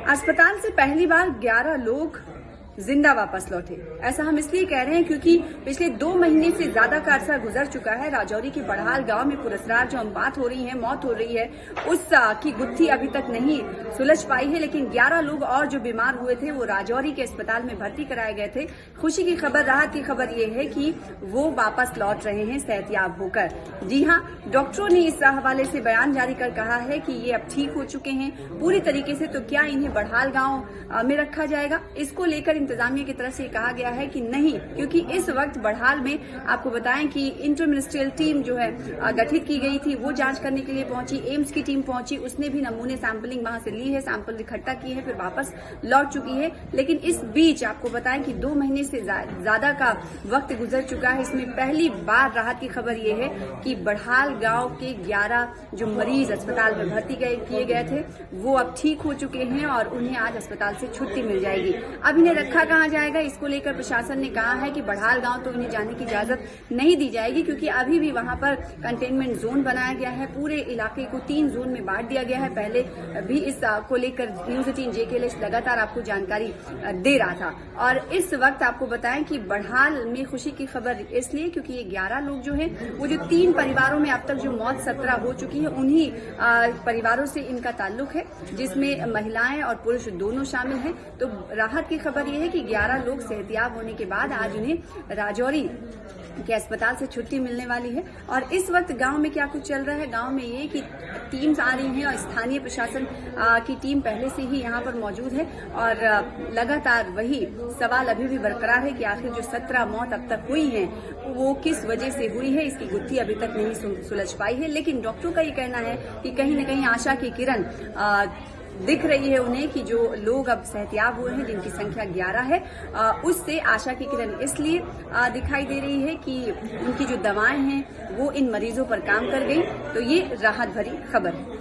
अस्पताल से पहली बार 11 लोग जिंदा वापस लौटे। ऐसा हम इसलिए कह रहे हैं क्योंकि पिछले 2 महीने से ज्यादा का अरसा गुजर चुका है। राजौरी के बड़हाल गांव में पुरस्कार जो मौत हो रही है उस की गुत्थी अभी तक नहीं सुलझ पाई है। लेकिन 11 लोग और जो बीमार हुए थे वो राजौरी के अस्पताल में भर्ती कराए गए थे। खुशी की खबर, राहत की खबर ये है कि वो वापस लौट रहे हैं सेहतयाब होकर। जी हाँ, डॉक्टरों ने इस हवाले से बयान जारी कर कहा है कि ये अब ठीक हो चुके हैं पूरी तरीके से। तो क्या इन्हें बड़हाल गांव में रखा जाएगा? इसको लेकर इंतजामिया की तरफ से कहा गया है कि नहीं, क्योंकि इस वक्त बड़हाल में आपको बताएं कि इंटर मिनिस्ट्रियल टीम जो है गठित की गई थी, वो जांच करने के लिए पहुंची। एम्स की टीम पहुंची, उसने भी नमूने सैंपलिंग वहां से ली है, सैंपल इकट्ठा किए हैं, फिर वापस लौट चुकी है। लेकिन इस बीच आपको बताएं कि 2 महीने से ज्यादा का वक्त गुजर चुका है। इसमें पहली बार राहत की खबर ये है कि बड़हाल गांव के 11 जो मरीज अस्पताल में भर्ती किए गए थे वो अब ठीक हो चुके हैं और उन्हें आज अस्पताल से छुट्टी मिल जाएगी। अब इन्हें रखा कहाँ जाएगा, इसको लेकर प्रशासन ने कहा है कि बड़हाल गांव तो इन्हें जाने की इजाजत नहीं दी जाएगी, क्योंकि अभी भी वहां पर कंटेनमेंट जोन बनाया गया है। पूरे इलाके को 3 जोन में बांट दिया गया है। पहले भी इस को लेकर न्यूज 18 JKLS लगातार आपको जानकारी दे रहा था। और इस वक्त आपको बताएं कि बड़हाल में खुशी की खबर इसलिए क्योंकि ये 11 लोग जो है वो जो 3 परिवारों में अब तक जो मौत 17 हो चुकी है उन्हीं परिवारों से इनका ताल्लुक है, जिसमें महिलाएं और पुरुष दोनों शामिल हैं। तो राहत की खबर ये है कि 11 लोग सेहतयाब होने के बाद आज उन्हें राजौरी के अस्पताल से छुट्टी मिलने वाली है। और इस वक्त गांव में क्या कुछ चल रहा है, गांव में ये कि टीम्स आ रही हैं और स्थानीय प्रशासन की टीम पहले से ही यहां पर मौजूद है। और लगातार वही सवाल अभी भी बरकरार है कि आखिर जो 17 मौत अब तक हुई हैं वो किस वजह से हुई है, इसकी गुत्थी अभी तक नहीं सुलझ पाई है। लेकिन डॉक्टरों का ये कहना है कि कहीं न कहीं आशा की किरण दिख रही है उन्हें कि जो लोग अब सेहतयाब हुए हैं, जिनकी संख्या 11 है, उससे आशा की किरण इसलिए दिखाई दे रही है कि उनकी जो दवाएं हैं वो इन मरीजों पर काम कर गई। तो ये राहत भरी खबर है।